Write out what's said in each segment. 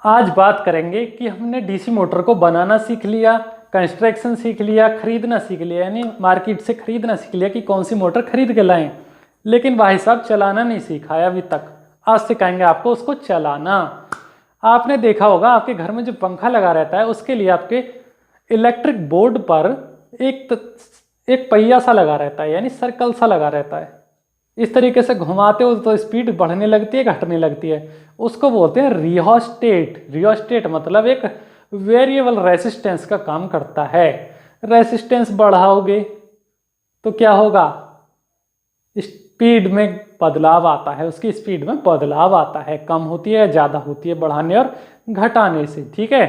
आज बात करेंगे कि हमने डीसी मोटर को बनाना सीख लिया, कंस्ट्रक्शन सीख लिया, खरीदना सीख लिया, यानी मार्केट से खरीदना सीख लिया कि कौन सी मोटर खरीद के लाएं, लेकिन भाई साहब चलाना नहीं सीखा है अभी तक। आज सिखाएंगे आपको उसको चलाना। आपने देखा होगा आपके घर में जो पंखा लगा रहता है उसके लिए आपके इलेक्ट्रिक बोर्ड पर एक पहिया सा लगा रहता है, यानी सर्कल सा लगा रहता है। इस तरीके से घुमाते हो तो स्पीड बढ़ने लगती है, घटने लगती है। उसको बोलते हैं रियोस्टेट। रियोस्टेट मतलब एक वेरिएबल रेसिस्टेंस का काम करता है। रेसिस्टेंस बढ़ाओगे तो क्या होगा, स्पीड में बदलाव आता है, उसकी स्पीड में बदलाव आता है, कम होती है ज़्यादा होती है बढ़ाने और घटाने से। ठीक है,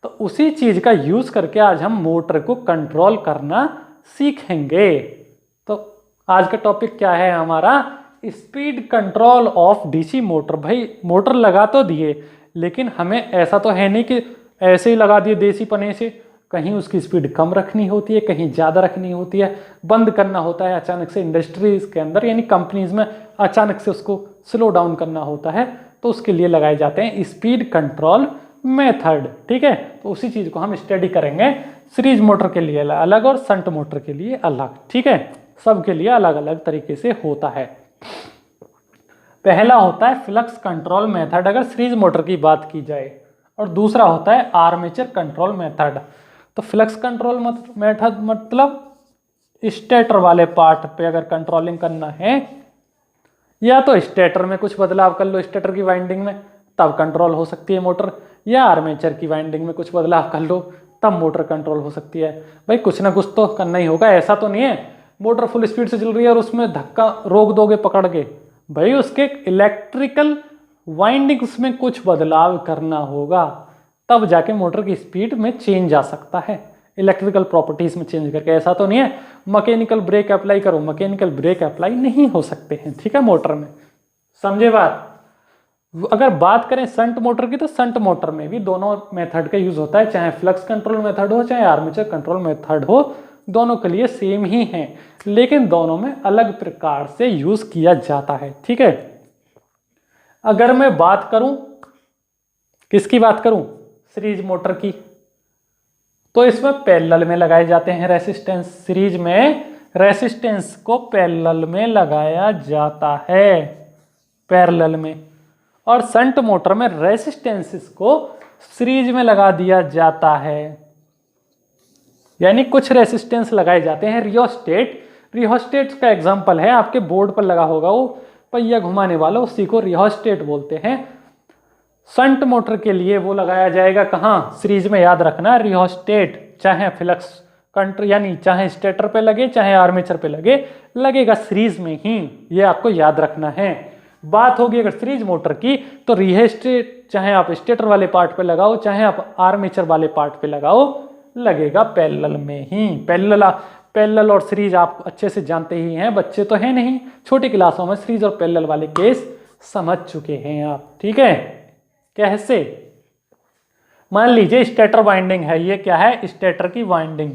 तो उसी चीज़ का यूज़ करके आज हम मोटर को कंट्रोल करना सीखेंगे। तो आज का टॉपिक क्या है हमारा, speed control of DC motor. भाई मोटर लगा तो दिए, लेकिन हमें ऐसा तो है नहीं कि ऐसे ही लगा दिए देसी पने से। कहीं उसकी स्पीड कम रखनी होती है, कहीं ज़्यादा रखनी होती है, बंद करना होता है अचानक से इंडस्ट्रीज के अंदर, यानी कंपनीज में अचानक से उसको स्लो डाउन करना होता है, तो उसके लिए लगाए जाते हैं स्पीड कंट्रोल मेथड। ठीक है, तो उसी चीज़ को हम स्टडी करेंगे। सीरीज मोटर के लिए अलग और शंट मोटर के लिए अलग। ठीक है, सबके लिए अलग अलग तरीके से होता है। पहला होता है फ्लक्स कंट्रोल मेथड अगर सीरीज मोटर की बात की जाए, और दूसरा होता है आर्मेचर कंट्रोल मेथड। तो फ्लक्स कंट्रोल मेथड मतलब स्टेटर वाले पार्ट पे अगर कंट्रोलिंग करना है, या तो स्टेटर में कुछ बदलाव कर लो, स्टेटर की वाइंडिंग में, तब कंट्रोल हो सकती है मोटर, या आर्मेचर की वाइंडिंग में कुछ बदलाव कर लो तब मोटर कंट्रोल हो सकती है। भाई कुछ ना कुछ तो करना ही होगा। ऐसा तो नहीं है मोटर फुल स्पीड से चल रही है और उसमें धक्का रोक दोगे पकड़ के। भाई उसके इलेक्ट्रिकल वाइंडिंग्स में कुछ बदलाव करना होगा, तब जाके मोटर की स्पीड में चेंज आ सकता है, इलेक्ट्रिकल प्रॉपर्टीज में चेंज करके। ऐसा तो नहीं है मैकेनिकल ब्रेक अप्लाई करो, मैकेनिकल ब्रेक अप्लाई नहीं हो सकते हैं। ठीक है, मोटर में समझे बात। अगर बात करें शंट मोटर की, तो शंट मोटर में भी दोनों मेथड का यूज होता है, चाहे फ्लक्स कंट्रोल मेथड हो चाहे आर्मेचर कंट्रोल मेथड हो, दोनों के लिए सेम ही है, लेकिन दोनों में अलग प्रकार से यूज किया जाता है। ठीक है, अगर मैं बात करूं, किसकी बात करूं, सीरीज मोटर की, तो इसमें पैरेलल में लगाए जाते हैं रेसिस्टेंस। सीरीज में रेसिस्टेंस को पैरेलल में लगाया जाता है, पैरेलल में। और शंट मोटर में रेसिस्टेंसेस को सीरीज में लगा दिया जाता है, यानी कुछ रेसिस्टेंस लगाए जाते हैं। रियोस्टेट, रियोस्टेट का एग्जांपल है, आपके बोर्ड पर लगा होगा वो पहिया घुमाने वाला, उसी को रियोस्टेट बोलते हैं। शंट मोटर के लिए वो लगाया जाएगा कहाँ, सीरीज में। याद रखना रियोस्टेट चाहे फ्लक्स कंट्रोल यानी चाहे स्टेटर पे लगे चाहे आर्मेचर पे लगे, लगेगा सीरीज में ही, ये आपको याद रखना है। बात होगी अगर सीरीज मोटर की, तो रियोस्टेट चाहे आप स्टेटर वाले पार्ट पे लगाओ चाहे आप आर्मेचर वाले पार्ट पे लगाओ, लगेगा पैरेलल में ही। पैरेलल और सीरीज आप अच्छे से जानते ही हैं, बच्चे तो हैं नहीं, छोटी क्लासों में सीरीज और पैरेलल वाले केस समझ चुके हैं आप। ठीक है, कैसे, मान लीजिए स्टेटर वाइंडिंग है, ये क्या है, स्टेटर की वाइंडिंग।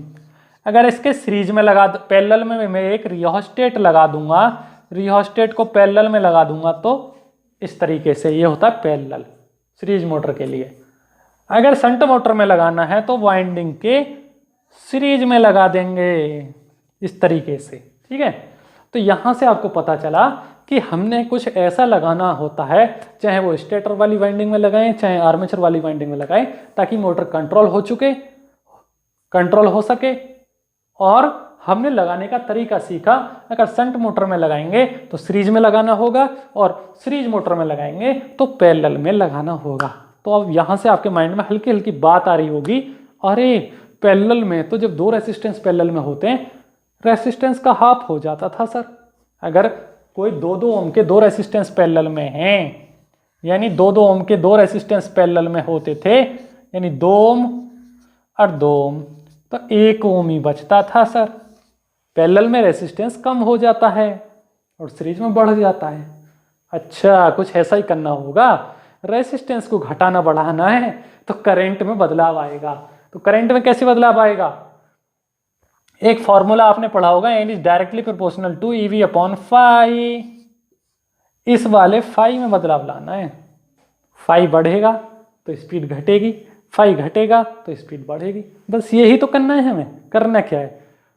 अगर इसके सीरीज में लगा, पैरेलल में मैं एक रियोस्टेट लगा दूंगा, रियोस्टेट को पैरेलल में लगा दूंगा, तो इस तरीके से ये होता है पैरेलल सीरीज मोटर के लिए। अगर शंट मोटर में लगाना है तो वाइंडिंग के सीरीज में लगा देंगे इस तरीके से। ठीक है, तो यहां से आपको पता चला कि हमने कुछ ऐसा लगाना होता है, चाहे वो स्टेटर वाली वाइंडिंग में लगाएं चाहे आर्मेचर वाली वाइंडिंग में लगाएं, ताकि मोटर कंट्रोल हो सके। और हमने लगाने का तरीका सीखा, अगर शंट मोटर में लगाएंगे तो सीरीज में लगाना होगा, और सीरीज मोटर में लगाएंगे तो पैरेलल में लगाना होगा। तो अब यहां से आपके माइंड में हल्की हल्की बात आ रही होगी, अरे पैरेलल में तो जब दो रेसिस्टेंस पैरेलल में होते हैं, रेसिस्टेंस का हाफ हो जाता था सर। अगर कोई 2-2 ओम के दो रेसिस्टेंस पैरेलल में हैं, यानी 2-2 ओम के दो रेसिस्टेंस पैरेलल में होते थे, यानी 2 ओम और 2 ओम, तो 1 ओम ही बचता था सर। पैरेलल में रेसिस्टेंस कम हो जाता है और सीरीज में बढ़ जाता है। अच्छा, कुछ ऐसा ही करना होगा, रेसिस्टेंस को घटाना बढ़ाना है तो करंट में बदलाव आएगा। तो करंट में कैसे बदलाव आएगा, एक फॉर्मूला आपने पढ़ा होगा, N is directly proportional to Eb upon phi. इस वाले फाई में बदलाव लाना है, फाई बढ़ेगा तो स्पीड घटेगी, फाई घटेगा तो स्पीड बढ़ेगी। बस यही तो करना है हमें, करना क्या है।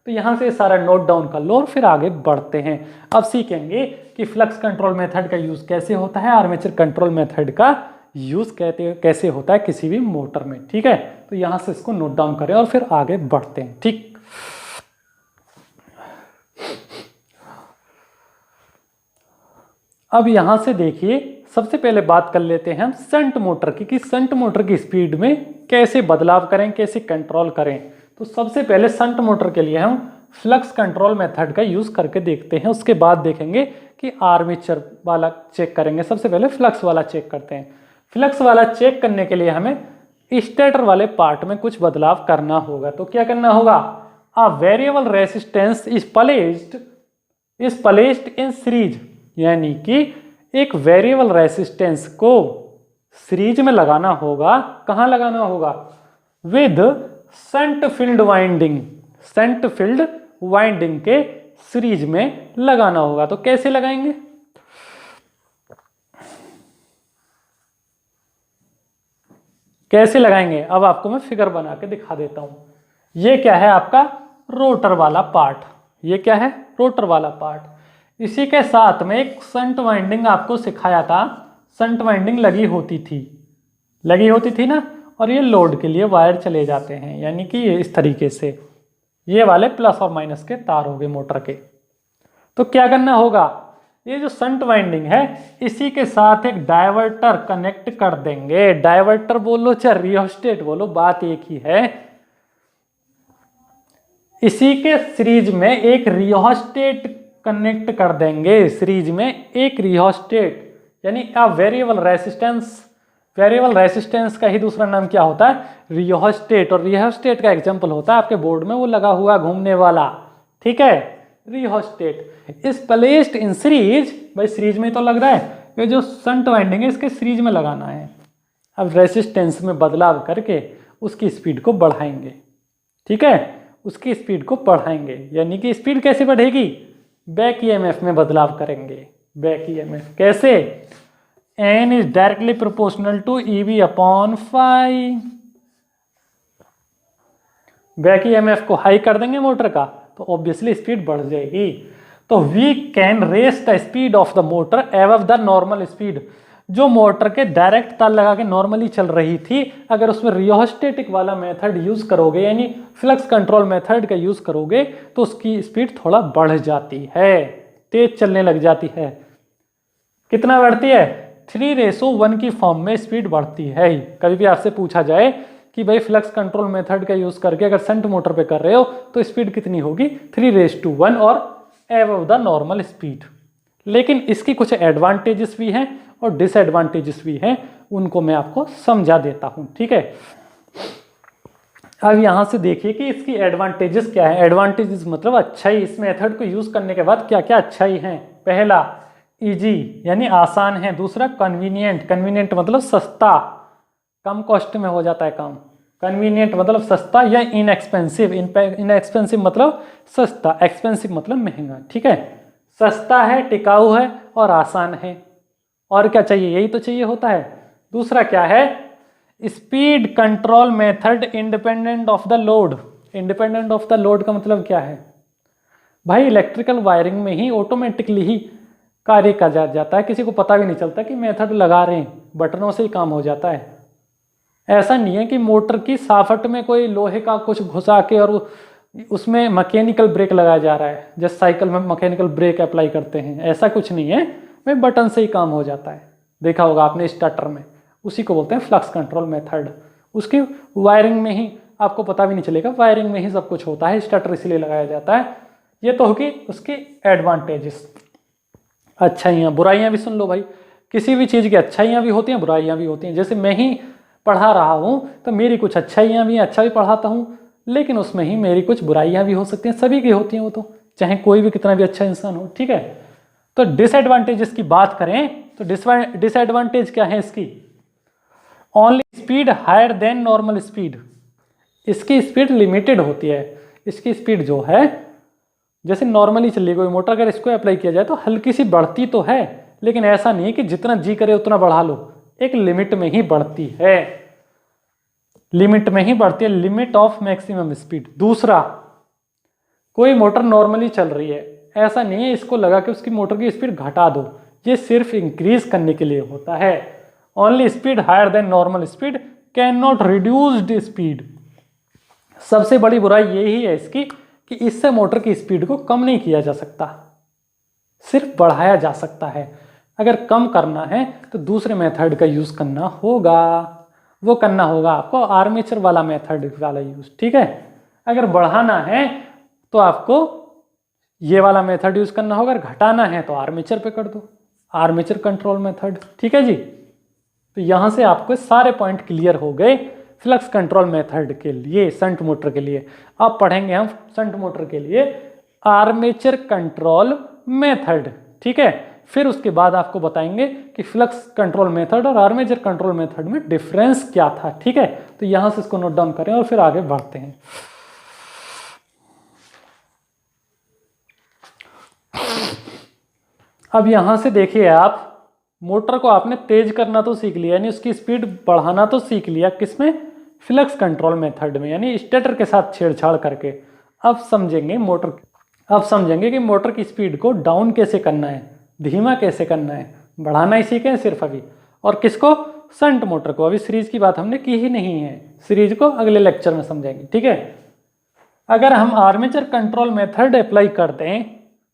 तो यहाँ से सारा नोट डाउन कर लो और फिर आगे बढ़ते हैं। अब सीखेंगे कि फ्लक्स कंट्रोल मेथड का यूज़ कैसे होता है, आर्मेचर कंट्रोल मेथड का यूज़ कैसे होता है किसी भी मोटर में। ठीक है, तो यहाँ से इसको नोट डाउन करें और फिर आगे बढ़ते हैं। ठीक, अब यहाँ से देखिए, सबसे पहले बात कर लेते हैं हम शंट मोटर की, कि शंट मोटर की स्पीड में कैसे बदलाव करें, कैसे कंट्रोल करें। तो सबसे पहले शंट मोटर के लिए हम फ्लक्स कंट्रोल मेथड का यूज़ करके देखते हैं। उसके बाद देखेंगे कि आर्मेचर वाला चेक करेंगे। सबसे पहले फ्लक्स वाला चेक करते हैं। फ्लक्स वाला चेक करने के लिए हमें स्टेटर वाले पार्ट में कुछ बदलाव करना होगा। तो क्या करना होगा, अ variable resistance is placed in series, यानी कि एक वेरिएबल रेसिस्टेंस को सीरीज में लगाना होगा। कहाँ लगाना होगा, विद शंट फील्ड वाइंडिंग के सीरीज में लगाना होगा। तो कैसे लगाएंगे, कैसे लगाएंगे, अब आपको मैं फिगर बना के दिखा देता हूं। ये क्या है आपका रोटर वाला पार्ट, ये क्या है रोटर वाला पार्ट। इसी के साथ में एक शंट वाइंडिंग आपको सिखाया था, शंट वाइंडिंग लगी होती थी ना, और ये लोड के लिए वायर चले जाते हैं, यानी कि ये इस तरीके से, ये वाले प्लस और माइनस के तार हो गए मोटर के। तो क्या करना होगा, ये जो शंट वाइंडिंग है इसी के साथ एक डायवर्टर कनेक्ट कर देंगे। डायवर्टर बोलो चाहे रियोस्टेट बोलो, बात एक ही है। इसी के सीरीज में एक रियोस्टेट कनेक्ट कर देंगे, सीरीज में एक रियोस्टेट, यानी अ वेरिएबल रेसिस्टेंस का ही दूसरा नाम क्या होता है, रियोस्टेट। और रियोस्टेट का एग्जांपल होता है आपके बोर्ड में वो लगा हुआ घूमने वाला, ठीक है, रियोस्टेट। इस प्लेस्ड इन सीरीज, भाई सीरीज में तो लग रहा है, ये जो शंट वाइंडिंग है इसके सीरीज में लगाना है। अब रेसिस्टेंस में बदलाव करके उसकी स्पीड को बढ़ाएंगे, ठीक है, उसकी स्पीड को बढ़ाएंगे, यानी कि स्पीड कैसे बढ़ेगी, बैक ईएमएफ में बदलाव करेंगे। बैक ईएमएफ कैसे, N is directly proportional to Eb upon phi. Back EMF को हाई कर देंगे मोटर का तो ऑब्वियसली स्पीड बढ़ जाएगी। तो we can raise the speed of the motor above the normal speed. जो मोटर के डायरेक्ट तार लगा के नॉर्मली चल रही थी, अगर उसमें रियोस्टेटिक वाला मेथड यूज करोगे, यानी फ्लक्स कंट्रोल मेथड का यूज करोगे, तो उसकी स्पीड थोड़ा बढ़ जाती है, तेज चलने लग जाती है। कितना बढ़ती है, 3:1 की फॉर्म में स्पीड बढ़ती है। कभी भी आपसे पूछा जाए कि भाई फ्लक्स कंट्रोल मेथड का यूज करके अगर शंट मोटर पे कर रहे हो तो स्पीड कितनी होगी, 3:1 और एबव द नॉर्मल स्पीड। लेकिन इसकी कुछ एडवांटेजेस भी हैं और डिसएडवांटेजेस भी हैं, उनको मैं आपको समझा देता हूं, ठीक है। अब यहां से देखिए कि इसकी एडवांटेजेस क्या है। एडवांटेजेस मतलब अच्छाई, इस मेथड को यूज करने के बाद क्या क्या अच्छाई है। पहला, इजी यानी आसान है। दूसरा, कन्वीनियंट, कन्वीनियंट मतलब सस्ता, कम कॉस्ट में हो जाता है काम। कन्वीनियंट मतलब सस्ता, या इनएक्सपेंसिव, इनएक्सपेंसिव मतलब सस्ता, एक्सपेंसिव मतलब महंगा, ठीक है। सस्ता है, टिकाऊ है और आसान है। और क्या चाहिए, यही तो चाहिए होता है। दूसरा क्या है, speed control method independent of the load. Independent of the load का मतलब क्या है भाई, इलेक्ट्रिकल वायरिंग में ही ऑटोमेटिकली ही कार्य किया जाता है, किसी को पता भी नहीं चलता कि मेथड लगा रहे हैं, बटनों से ही काम हो जाता है। ऐसा नहीं है कि मोटर की साफट में कोई लोहे का कुछ घुसा के और उसमें मैकेनिकल ब्रेक लगाया जा रहा है, जैसे साइकिल में मैकेनिकल ब्रेक अप्लाई करते हैं, ऐसा कुछ नहीं है, भाई बटन से ही काम हो जाता है। देखा होगा आपने स्टार्टर में, उसी को बोलते हैं फ्लक्स कंट्रोल मेथड। उसकी वायरिंग में ही आपको पता भी नहीं चलेगा, वायरिंग में ही सब कुछ होता है, स्टार्टर इसलिए लगाया जाता है। ये तो होगी उसकी एडवांटेजेस। अच्छाइयाँ, बुराइयाँ भी सुन लो भाई, किसी भी चीज़ की अच्छाइयाँ भी होती हैं, बुराइयाँ भी होती हैं। जैसे मैं ही पढ़ा रहा हूँ तो मेरी कुछ अच्छाइयाँ भी हैं, अच्छा भी पढ़ाता हूँ, लेकिन उसमें ही मेरी कुछ बुराइयाँ भी हो सकती हैं, सभी की होती हैं वो तो, चाहे कोई भी कितना भी अच्छा इंसान हो, ठीक है। तो डिसएडवांटेजेस की बात करें तो डिसएडवांटेज क्या है इसकी, only speed higher than normal speed. इसकी स्पीड लिमिटेड होती है। इसकी स्पीड जो है, जैसे नॉर्मली चली कोई मोटर, अगर इसको अप्लाई किया जाए तो हल्की सी बढ़ती तो है, लेकिन ऐसा नहीं है कि जितना जी करे उतना बढ़ा लो, एक लिमिट में ही बढ़ती है। लिमिट में ही बढ़ती है, लिमिट ऑफ मैक्सिमम स्पीड। दूसरा, कोई मोटर नॉर्मली चल रही है, ऐसा नहीं है इसको लगा कि उसकी मोटर की स्पीड घटा दो, ये सिर्फ इंक्रीज करने के लिए होता है। Only speed higher than normal speed can not reduced speed. सबसे बड़ी बुराई यही है इसकी कि इससे मोटर की स्पीड को कम नहीं किया जा सकता, सिर्फ बढ़ाया जा सकता है। अगर कम करना है तो दूसरे मेथड का यूज करना होगा, वो करना होगा आपको आर्मेचर वाला मेथड वाला यूज, ठीक है। अगर बढ़ाना है तो आपको ये वाला मेथड यूज करना होगा, अगर घटाना है तो आर्मेचर पे कर दो, आर्मेचर कंट्रोल मेथड, ठीक है जी। तो यहां से आपको सारे पॉइंट क्लियर हो गए फ्लक्स कंट्रोल मेथड के लिए, शंट मोटर के लिए। अब पढ़ेंगे हम शंट मोटर के लिए आर्मेचर कंट्रोल मेथड, ठीक है। फिर उसके बाद आपको बताएंगे कि फ्लक्स कंट्रोल मेथड और आर्मेचर कंट्रोल मेथड में डिफरेंस क्या था, ठीक है। तो यहां से इसको नोट डाउन करें और फिर आगे बढ़ते हैं। अब यहां से देखिए, आप मोटर को आपने तेज करना तो सीख लिया, यानी उसकी स्पीड बढ़ाना तो सीख लिया, किसमें? फ्लक्स कंट्रोल मेथड में, यानी स्टेटर के साथ छेड़छाड़ करके। अब समझेंगे कि मोटर की स्पीड को डाउन कैसे करना है, धीमा कैसे करना है, बढ़ाना ही सीखे सिर्फ अभी। और किसको? शंट मोटर को। अभी सीरीज की बात हमने की ही नहीं है, सीरीज को अगले लेक्चर में समझेंगे, ठीक है। अगर हम आर्मेचर कंट्रोल मेथड अप्लाई करते हैं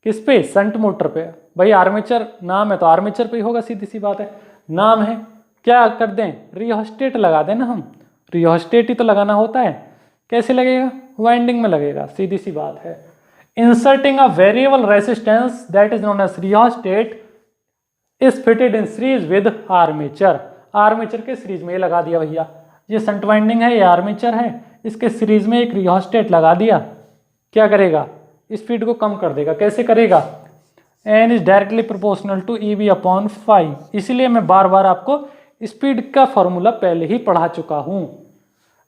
किस पे? शंट मोटर पे। भाई आर्मेचर नाम है तो आर्मेचर पे ही होगा, सीधी सी बात है, नाम है। क्या कर दें? रियोस्टेट लगा दें ना हम, रियोस्टेट ही तो लगाना होता है। कैसे लगेगा? वाइंडिंग में लगेगा, सीधी सी बात है। Inserting a variable resistance that is known as rheostat is fitted in series with armature. Armature के सीरीज में ये लगा दिया भैया, ये शंट वाइंडिंग है, ये आर्मेचर है, इसके सीरीज में एक रियोस्टेट लगा दिया। क्या करेगा? स्पीड को कम कर देगा। कैसे करेगा? N is directly proportional to E B upon five. इसलिए मैं बार बार आपको स्पीड का फॉर्मूला पहले ही पढ़ा चुका हूं।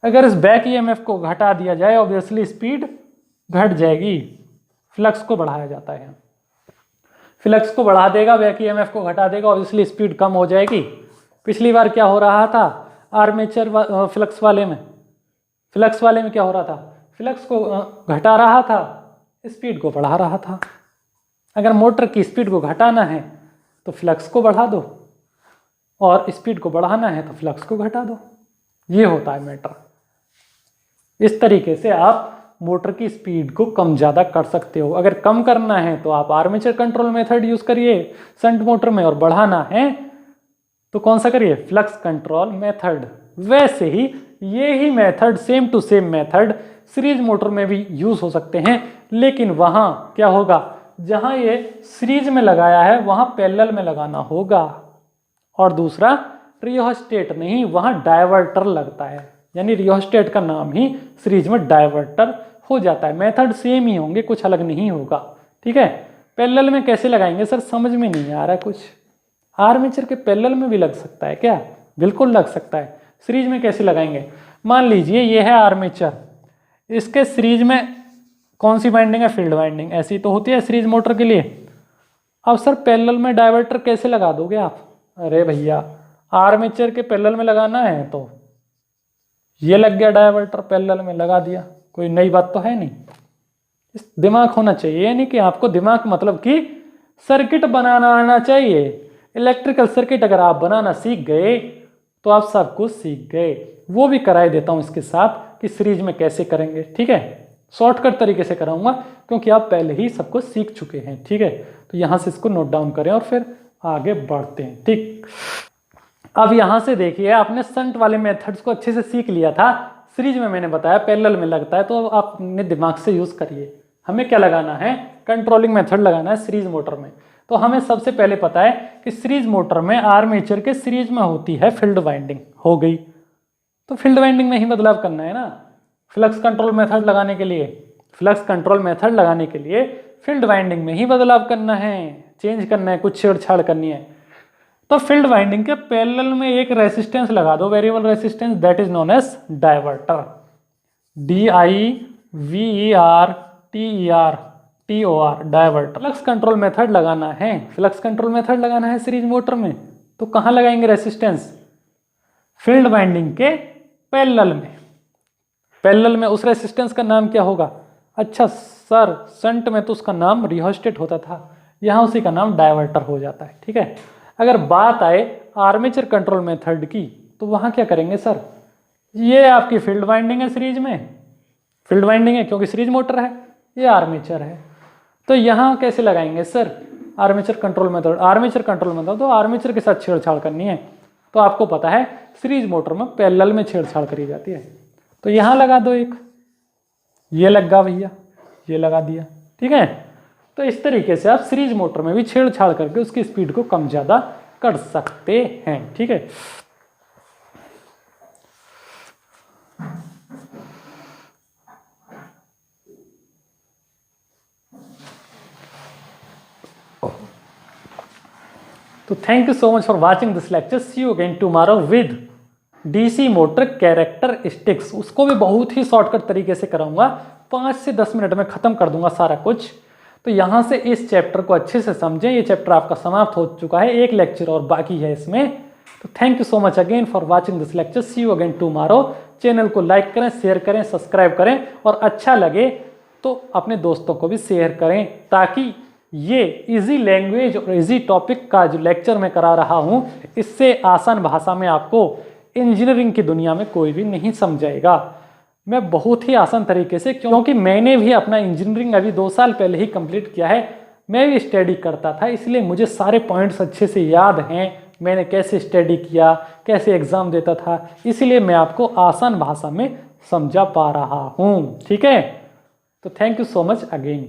अगर इस बैक ईएमएफ को घटा दिया जाए, ऑब्वियसली स्पीड घट जाएगी। फ्लक्स को बढ़ाया जाता है, फ्लक्स को बढ़ा देगा, बैक ईएमएफ को घटा देगा, ऑब्वियसली स्पीड कम हो जाएगी। पिछली बार क्या हो रहा था आर्मेचर फ्लक्स वाले में? फ्लक्स वाले में क्या हो रहा था? फ्लक्स को घटा रहा था, स्पीड को बढ़ा रहा था। अगर मोटर की स्पीड को घटाना है तो फ्लक्स को बढ़ा दो, और स्पीड को बढ़ाना है तो फ्लक्स को घटा दो। ये होता है मैटर। इस तरीके से आप मोटर की स्पीड को कम ज़्यादा कर सकते हो। अगर कम करना है तो आप आर्मेचर कंट्रोल मेथड यूज करिए शंट मोटर में, और बढ़ाना है तो कौन सा करिए? Flux control method. वैसे ही ये ही method, same to same method series motor में भी यूज हो सकते हैं, लेकिन वहां क्या होगा? जहां ये सीरीज में लगाया है वहां पैरेलल में लगाना होगा। और दूसरा, रियोस्टेट नहीं, वहां डायवर्टर लगता है, यानी रियोस्टेट का नाम ही सीरीज में डायवर्टर हो जाता है। मेथड सेम ही होंगे, कुछ अलग नहीं होगा, ठीक है। पैरेलल में कैसे लगाएंगे सर? समझ में नहीं आ रहा कुछ। आर्मेचर के पैरेलल में भी लग सकता है क्या? बिल्कुल लग सकता है। सीरीज में कैसे लगाएंगे? मान लीजिए ये है आर्मेचर, इसके सीरीज में कौन सी वाइंडिंग है? Field winding. ऐसी तो होती है सीरीज मोटर के लिए। अब सर पैरेलल में डायवर्टर कैसे लगा दोगे आप? अरे भैया, आर्मेचर के पैरेलल में लगाना है तो ये लग गया डायवर्टर, पैरेलल में लगा दिया, कोई नई बात तो है नहीं। इस दिमाग होना चाहिए, यानी कि आपको दिमाग मतलब कि सर्किट बनाना आना चाहिए। इलेक्ट्रिकल सर्किट अगर आप बनाना सीख गए तो आप सब कुछ सीख गए। वो भी कराए देता हूँ इसके साथ कि सीरीज में कैसे करेंगे, ठीक है। शॉर्टकट तरीके से कराऊंगा क्योंकि आप पहले ही सब कुछ सीख चुके हैं, ठीक है। तो यहाँ से इसको नोट डाउन करें और फिर आगे बढ़ते हैं, ठीक। अब यहाँ से देखिए, आपने शंट वाले मेथड्स को अच्छे से सीख लिया था। सीरीज में मैंने बताया पैरेलल में लगता है, तो आप अपने दिमाग से यूज करिए। हमें क्या लगाना है? कंट्रोलिंग मेथड लगाना है सीरीज मोटर में। तो हमें सबसे पहले पता है कि सीरीज मोटर में आर्मेचर के सीरीज में होती है फील्ड वाइंडिंग। हो गई, तो फील्ड वाइंडिंग में ही बदलाव करना है ना। फ्लक्स कंट्रोल मेथड लगाने के लिए, फ्लक्स कंट्रोल मेथड लगाने के लिए फील्ड वाइंडिंग में ही बदलाव करना है, चेंज करना है, कुछ छेड़छाड़ करनी है। तो फील्ड वाइंडिंग के पैरेलल में एक रेसिस्टेंस लगा दो, variable resistance, that is known as diverter. DIVERTER diverter. Flux control method लगाना है, फ्लक्स कंट्रोल मेथड लगाना है सीरीज मोटर में, तो कहाँ लगाएंगे रेसिस्टेंस? फील्ड वाइंडिंग के पैरेलल में। पैरेलल में उस रेसिस्टेंस का नाम क्या होगा? अच्छा सर, शंट में तो उसका नाम रिहोस्टेट होता था, यहाँ उसी का नाम डायवर्टर हो जाता है। ठीक है, अगर बात आए आर्मेचर कंट्रोल मेथड की तो वहाँ क्या करेंगे सर? ये आपकी फील्ड वाइंडिंग है सीरीज में, फील्ड वाइंडिंग है क्योंकि सीरीज मोटर है, ये आर्मेचर है, तो यहाँ कैसे लगाएंगे sir armature control method? Armature control method तो आर्मेचर के साथ छेड़छाड़ करनी है, तो आपको पता है सीरीज मोटर में पैरेलल में छेड़छाड़ करी जाती है, तो यहाँ लगा दो एक, ये लगा भैया, ये लगा दिया। ठीक है, तो इस तरीके से आप सीरीज मोटर में भी छेड़छाड़ करके उसकी स्पीड को कम ज़्यादा कर सकते हैं। ठीक है, तो thank you so much for watching this lecture. See you again tomorrow with DC motor characteristics. उसको भी बहुत ही शॉर्टकट तरीके से कराऊंगा, 5 से 10 मिनट में खत्म कर दूंगा सारा कुछ। तो यहाँ से इस चैप्टर को अच्छे से समझें, ये चैप्टर आपका समाप्त हो चुका है, एक लेक्चर और बाकी है इसमें। तो thank you so much again for watching this lecture. See you again tomorrow. Channel को लाइक करें, शेयर करें, सब्सक्राइब करें, और अच्छा लगे तो अपने दोस्तों को भी शेयर करें, ताकि ये इजी लैंग्वेज और इजी टॉपिक का जो लेक्चर मैं करा रहा हूँ, इससे आसान भाषा में आपको इंजीनियरिंग की दुनिया में कोई भी नहीं समझाएगा। मैं बहुत ही आसान तरीके से, क्योंकि मैंने भी अपना इंजीनियरिंग अभी 2 साल पहले ही कंप्लीट किया है, मैं भी स्टडी करता था, इसलिए मुझे सारे पॉइंट्स अच्छे से याद हैं, मैंने कैसे स्टडी किया, कैसे एग्ज़ाम देता था, इसलिए मैं आपको आसान भाषा में समझा पा रहा हूँ। ठीक है, तो thank you so much again.